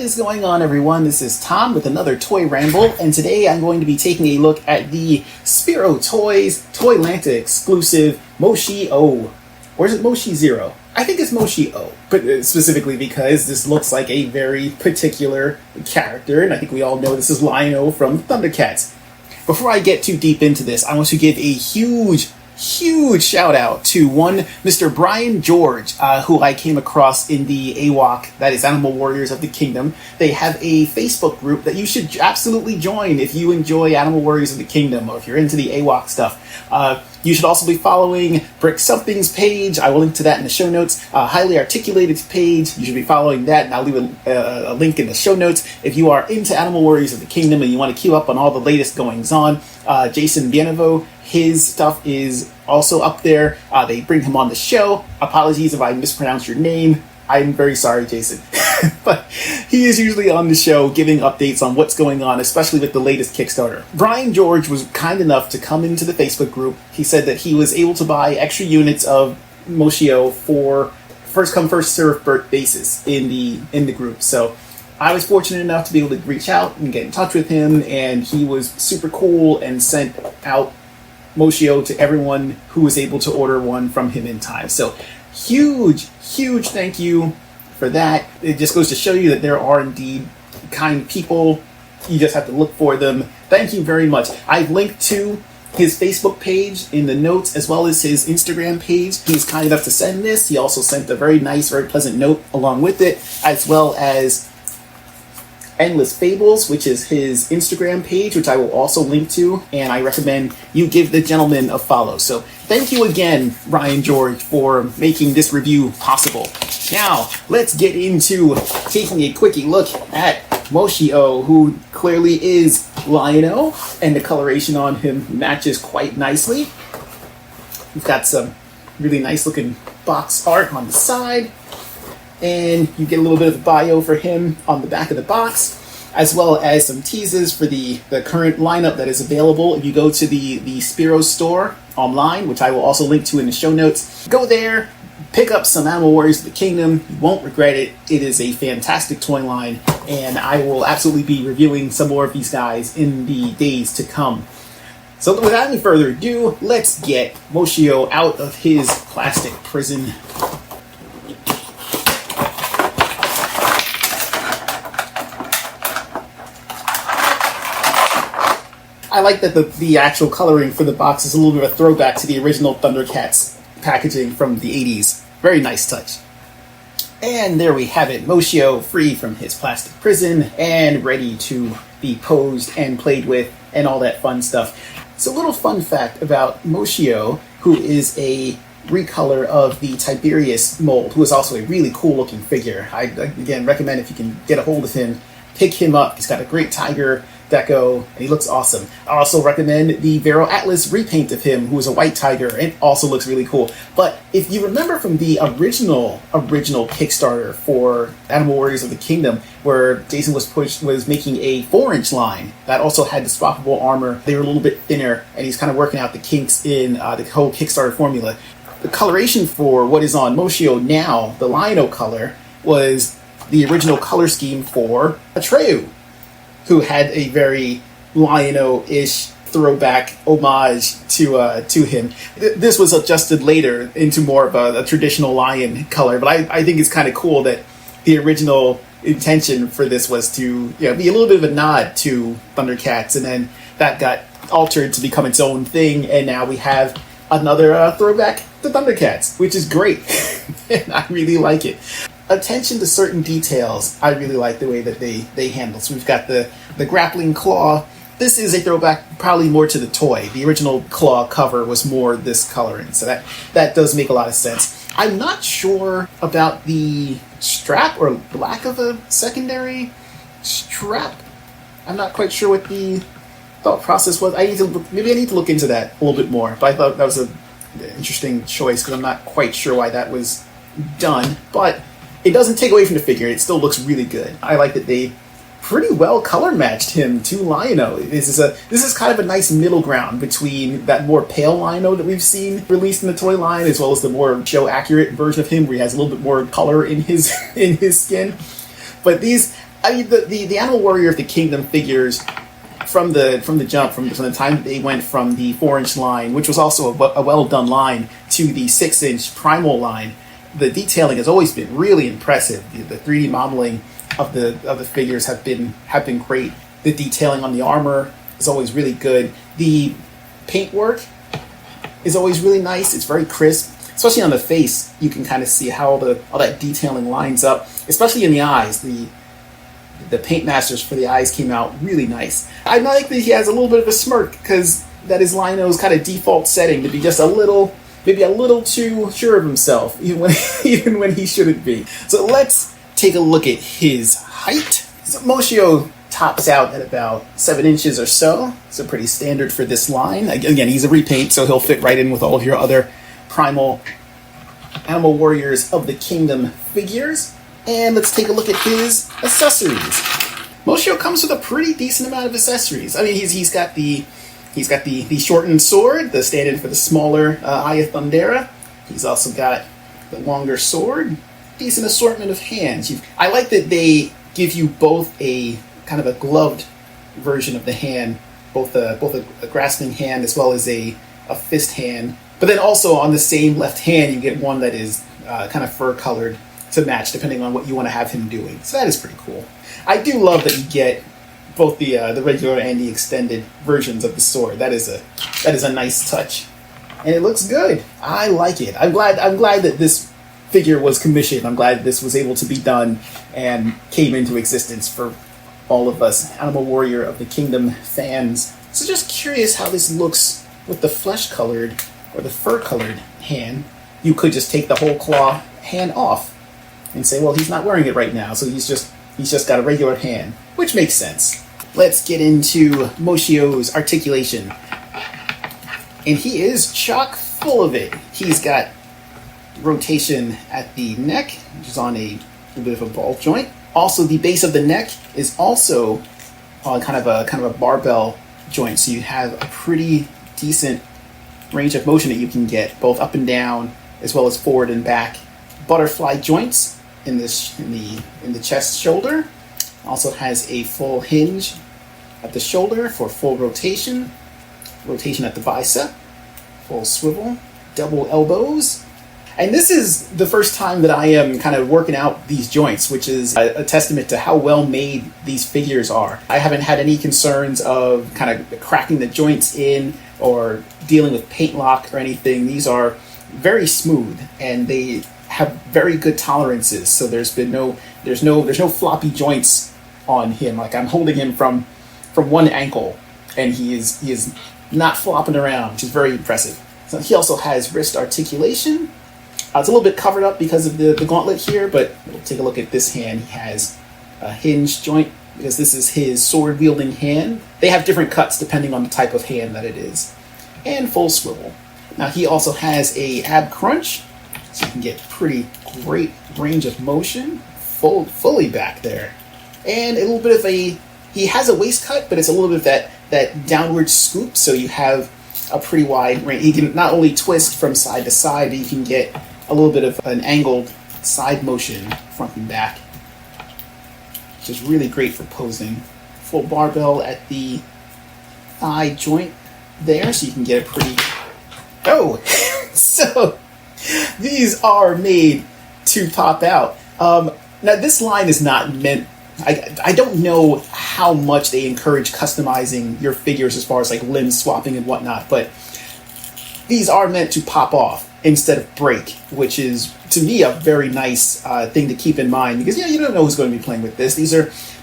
is going on, everyone? This is Tom with another Toy Ramble, and today I'm going to be taking a look at the Spero Toys Toylanta exclusive Moshio. Or is it Moshi Zero? I think it's Moshio, but specifically because this looks like a very particular character, and I think we all know this is Lion-O from Thundercats. Before I get too deep into this, I want to give a huge shout out to one Mr. Brian George, who I came across in the AWOC, that is Animal Warriors of the Kingdom. They have a Facebook group that you should absolutely join if you enjoy Animal Warriors of the Kingdom, or if you're into the AWOC stuff. You should also be following Brick Something's page. I will link to that in the show notes. Highly Articulated's page. You should be following that, and I'll leave a link in the show notes. If you are into Animal Warriors of the Kingdom and you want to keep up on all the latest goings-on, Jason Bienvenu, his stuff is also up there. They bring him on the show. Apologies if I mispronounced your name. I'm very sorry, Jason. But he is usually on the show giving updates on what's going on, especially with the latest Kickstarter. Brian George was kind enough to come into the Facebook group. He said that he was able to buy extra units of Moshio for first come, first served basis in the group. So I was fortunate enough to be able to reach out and get in touch with him, and he was super cool and sent out Moshio to everyone who was able to order one from him in time. So huge thank you for that. It just goes to show you that there are indeed kind people. You just have to look for them. Thank you very much. I've linked to his Facebook page in the notes, as well as his Instagram page. He's kind enough to send this. He also sent a very nice, very pleasant note along with it, as well as Endless Fables, which is his Instagram page, which I will also link to, and I recommend you give the gentleman a follow. So thank you again, Brian George, for making this review possible. Now, let's get into taking a quickie look at Moshio, who clearly is Lion-O, and the coloration on him matches quite nicely. We've got some really nice looking box art on the side, and you get a little bit of a bio for him on the back of the box, as well as some teases for the current lineup that is available. If you go to the Spero store online, which I will also link to in the show notes, go there, pick up some Animal Warriors of the Kingdom. You won't regret it. It is a fantastic toy line, and I will absolutely be reviewing some more of these guys in the days to come. So without any further ado, let's get Moshio out of his plastic prison. I like that the actual coloring for the box is a little bit of a throwback to the original Thundercats packaging from the 80s. Very nice touch. And there we have it, Moshio free from his plastic prison and ready to be posed and played with and all that fun stuff. So a little fun fact about Moshio, who is a recolor of the Tiberius mold, who is also a really cool looking figure. I again recommend, if you can get a hold of him, pick him up. He's got a great tiger deco, and he looks awesome. I also recommend the Vero Atlas repaint of him, who is a white tiger, and also looks really cool. But if you remember from the original Kickstarter for Animal Warriors of the Kingdom, where Jason was making a 4-inch line that also had the swappable armor, they were a little bit thinner, and he's kind of working out the kinks in the whole Kickstarter formula. The coloration for what is on Moshio now, the Lion-O color, was the original color scheme for Atreyu, who had a very Lion-O-ish throwback homage to him. This was adjusted later into more of a traditional lion color, but I think it's kind of cool that the original intention for this was to be a little bit of a nod to Thundercats, and then that got altered to become its own thing, and now we have another throwback to Thundercats, which is great. And I really like it. Attention to certain details, I really like the way that they handle. So we've got the grappling claw. This is a throwback probably more to the toy. The original claw cover was more this coloring, so that does make a lot of sense. I'm not sure about the strap or lack of a secondary strap. I'm not quite sure what the thought process was. Maybe I need to look into that a little bit more. But I thought that was an interesting choice, because I'm not quite sure why that was done. But it doesn't take away from the figure. It still looks really good. I like that they pretty well color matched him to Lion-O. This is kind of a nice middle ground between that more pale Lion-O that we've seen released in the toy line, as well as the more show accurate version of him where he has a little bit more color in his skin. But these I mean, the Animal Warrior of the Kingdom figures from the jump, from the time they went from the 4-inch line, which was also a well done line, to the 6-inch Primal line. The detailing has always been really impressive. The 3D modeling of the figures have been great. The detailing on the armor is always really good. The paintwork is always really nice. It's very crisp. Especially on the face, you can kind of see how all that detailing lines up, especially in the eyes. The paint masters for the eyes came out really nice. I like that he has a little bit of a smirk, because that is Lino's kind of default setting, to be just maybe a little too sure of himself, even when he shouldn't be. So let's take a look at his height. So Moshio tops out at about 7 inches or so. So pretty standard for this line. Again, he's a repaint, so he'll fit right in with all of your other Primal Animal Warriors of the Kingdom figures. And let's take a look at his accessories. Moshio comes with a pretty decent amount of accessories. I mean, he's got the shortened sword, the stand-in for the smaller Eye of Thundera. He's also got the longer sword. Decent assortment of hands. I like that they give you both a kind of a gloved version of the hand, both a grasping hand as well as a fist hand. But then also on the same left hand, you get one that is kind of fur-colored to match, depending on what you want to have him doing. So that is pretty cool. I do love that you get both the regular and the extended versions of the sword. That is a nice touch, and it looks good. I like it. I'm glad that this figure was commissioned. I'm glad this was able to be done and came into existence for all of us Animal Warrior of the Kingdom fans. So just curious how this looks with the flesh-colored or the fur-colored hand. You could just take the whole claw hand off and say, well, he's not wearing it right now, so he's just got a regular hand, which makes sense. Let's get into Moshio's articulation. And he is chock full of it. He's got rotation at the neck, which is on a bit of a ball joint. Also, the base of the neck is also on kind of a barbell joint, so you have a pretty decent range of motion that you can get, both up and down, as well as forward and back. Butterfly joints in the chest shoulder. Also has a full hinge at the shoulder for full rotation. Rotation at the bicep. Full swivel. Double elbows. And this is the first time that I am kind of working out these joints, which is a testament to how well made these figures are. I haven't had any concerns of kind of cracking the joints in or dealing with paint lock or anything. These are very smooth, and they have very good tolerances. So there's no floppy joints on him. Like, I'm holding him from one ankle, and he is not flopping around, which is very impressive. So he also has wrist articulation. It's a little bit covered up because of the gauntlet here, but we'll take a look at this hand. He has a hinge joint because this is his sword-wielding hand. They have different cuts depending on the type of hand that it is. And full swivel. Now he also has a ab crunch, so you can get pretty great range of motion, fully back there. And a little bit of he has a waist cut, but it's a little bit of that downward scoop, so you have a pretty wide range. He can not only twist from side to side, but you can get a little bit of an angled side motion front and back, which is really great for posing. Full barbell at the thigh joint there, so you can get a pretty... Oh! So, these are made to pop out. Now, this line is not meant... I don't know how much they encourage customizing your figures as far as like limb swapping and whatnot, but these are meant to pop off instead of break, which is, to me, a very nice thing to keep in mind, because you don't know who's going to be playing with this. This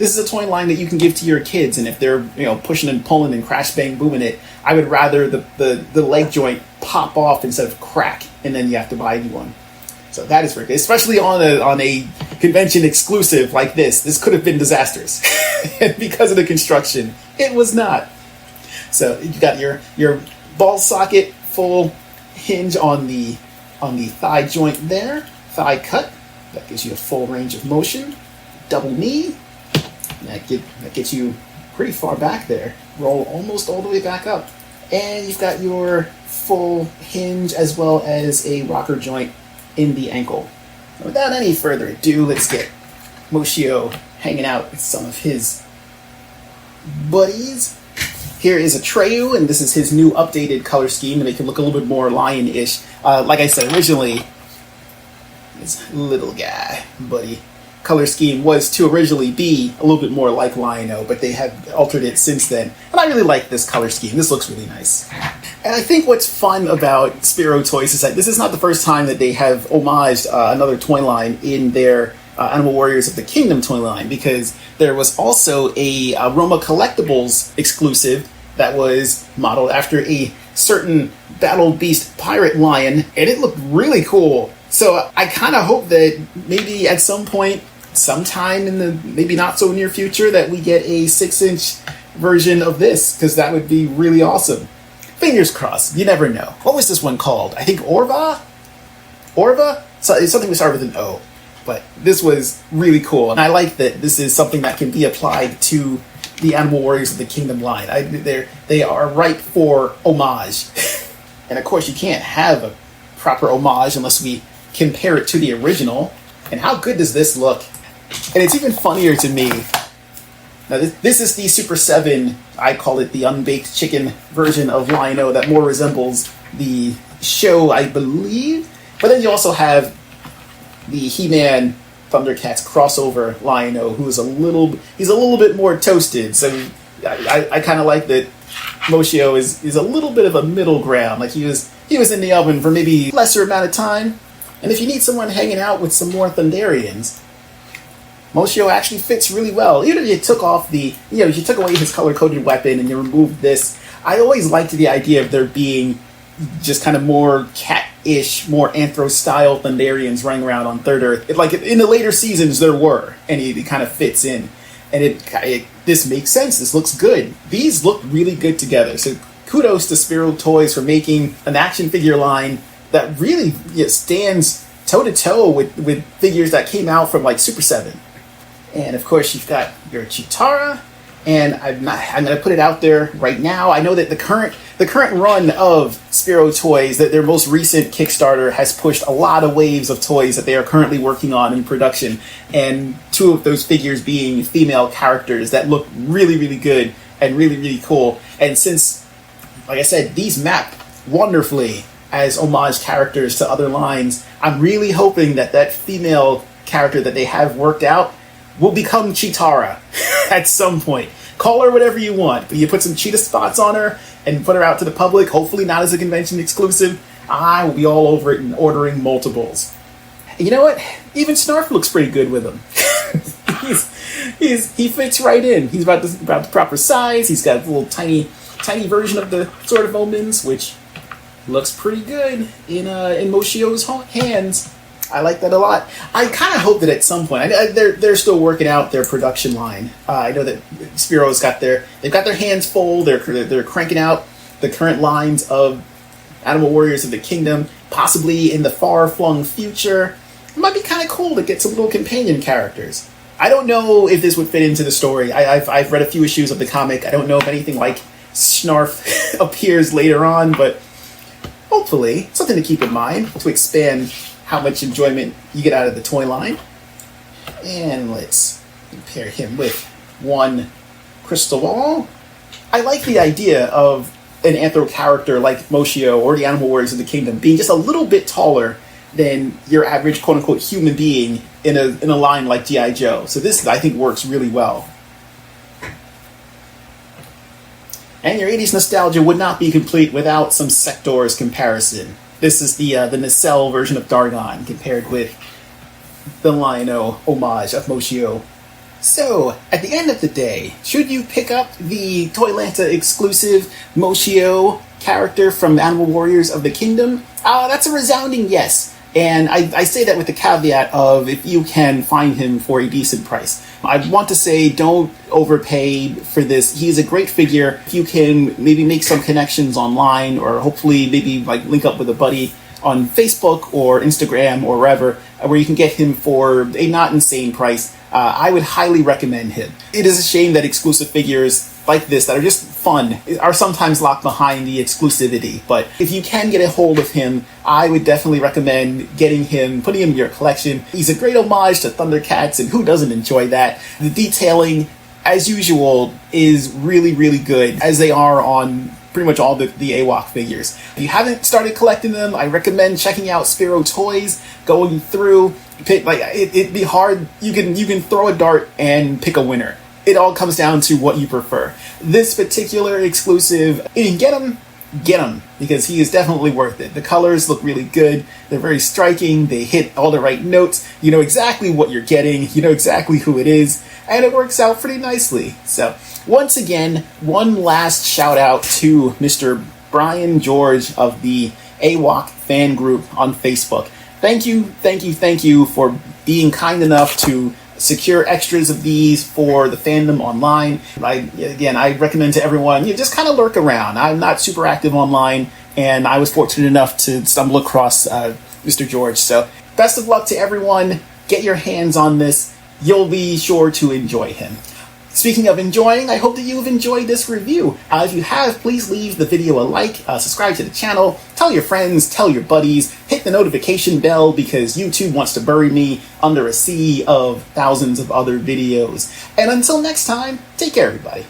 is a toy line that you can give to your kids, and if they're pushing and pulling and crash bang booming it, I would rather the leg joint pop off instead of crack, and then you have to buy a new one. So that is very good, especially on a convention exclusive like this. This could have been disastrous, and because of the construction, it was not. So you got your ball socket, full hinge on the thigh joint there, thigh cut. That gives you a full range of motion. Double knee. That gets you pretty far back there. Roll almost all the way back up, and you've got your full hinge as well as a rocker joint in the ankle. Without any further ado, let's get Moshio hanging out with some of his buddies. Here is Atreyu, and this is his new updated color scheme to make him look a little bit more lion-ish. Like I said, originally, this little guy, buddy, color scheme was to originally be a little bit more like Lion-O, but they have altered it since then. And I really like this color scheme. This looks really nice. And I think what's fun about Spero Toys is that this is not the first time that they have homaged another toy line in their Animal Warriors of the Kingdom toy line, because there was also a Roma Collectibles exclusive that was modeled after a certain Battle Beast pirate lion, and it looked really cool. So I kind of hope that maybe at some point, sometime in the maybe not so near future, that we get a 6-inch version of this, because that would be really awesome. Fingers crossed. You never know. What was this one called? I think Orva? So it's something we start with an O. But this was really cool, and I like that this is something that can be applied to the Animal Warriors of the Kingdom line. They are ripe for homage. And of course, you can't have a proper homage unless we compare it to the original. And how good does this look? And it's even funnier to me. Now, this is the Super 7, I call it the unbaked chicken version of Lion-O that more resembles the show, I believe. But then you also have the He-Man Thundercats crossover Lion-O, who is a little bit more toasted. So I kind of like that Moshio is a little bit of a middle ground. Like he was in the oven for maybe lesser amount of time. And if you need someone hanging out with some more Thunderians, Moshio actually fits really well. Even if you took off you took away his color-coded weapon and you removed this, I always liked the idea of there being just kind of more cat-ish, more anthro-style Thunderians running around on Third Earth. Like in the later seasons, there were, and it kind of fits in. And this makes sense. This looks good. These look really good together. So kudos to Spero Toys for making an action figure line that really stands toe-to-toe with figures that came out from like Super 7. And of course, you've got your Chitara. And I'm going to put it out there right now. I know that the current run of Spero Toys, that their most recent Kickstarter has pushed a lot of waves of toys that they are currently working on in production, and 2 of those figures being female characters that look really, really good and really, really cool. And since, like I said, these map wonderfully as homage characters to other lines, I'm really hoping that female character that they have worked out will become Chitara at some point. Call her whatever you want, but you put some cheetah spots on her and put her out to the public, hopefully not as a convention exclusive. I will be all over it and ordering multiples. And you know what? Even Snarf looks pretty good with him. he fits right in. He's about the proper size. He's got a little tiny version of the Sword of Omens, which looks pretty good in Moshio's hands. I like that a lot. I kind of hope that at some point, they're still working out their production line. I know that Spero's they've got their hands full. They're cranking out the current lines of Animal Warriors of the Kingdom, possibly in the far-flung future. It might be kind of cool to get some little companion characters. I don't know if this would fit into the story. I've read a few issues of the comic. I don't know if anything like Snarf appears later on, but hopefully something to keep in mind to expand how much enjoyment you get out of the toy line. And let's compare him with one Crystal Ball. I like the idea of an anthro character like Moshio or the Animal Warriors of the Kingdom being just a little bit taller than your average quote-unquote human being in a line like G.I. Joe. So this, I think, works really well. And your 80s nostalgia would not be complete without some Sector's comparison. This is the nacelle version of Dargon compared with the Lion-O homage of Moshio. So, at the end of the day, should you pick up the Toylanta exclusive Moshio character from Animal Warriors of the Kingdom? That's a resounding yes. And I say that with the caveat of if you can find him for a decent price. I want to say don't overpay for this. He's a great figure. If you can maybe make some connections online, or hopefully maybe like link up with a buddy on Facebook or Instagram or wherever, where you can get him for a not insane price, I would highly recommend him. It is a shame that exclusive figures like this that are just fun are sometimes locked behind the exclusivity. But if you can get a hold of him, I would definitely recommend getting him, putting him in your collection. He's a great homage to Thundercats, and who doesn't enjoy that? The detailing, as usual, is really, really good, as they are on pretty much all the AWOC figures. If you haven't started collecting them, I recommend checking out Spero Toys, going through, it'd be hard. You can throw a dart and pick a winner. It all comes down to what you prefer. This particular exclusive, if you can get him, because he is definitely worth it. The colors look really good. They're very striking. They hit all the right notes. You know exactly what you're getting. You know exactly who it is. And it works out pretty nicely. So, once again, one last shout out to Mr. Brian George of the AWOC fan group on Facebook. Thank you for being kind enough to secure extras of these for the fandom online. I recommend to everyone, just kind of lurk around. I'm not super active online, and I was fortunate enough to stumble across Mr. George. So, best of luck to everyone. Get your hands on this. You'll be sure to enjoy him. Speaking of enjoying, I hope that you've enjoyed this review. If you have, please leave the video a like, subscribe to the channel, tell your friends, tell your buddies, hit the notification bell because YouTube wants to bury me under a sea of thousands of other videos. And until next time, take care everybody.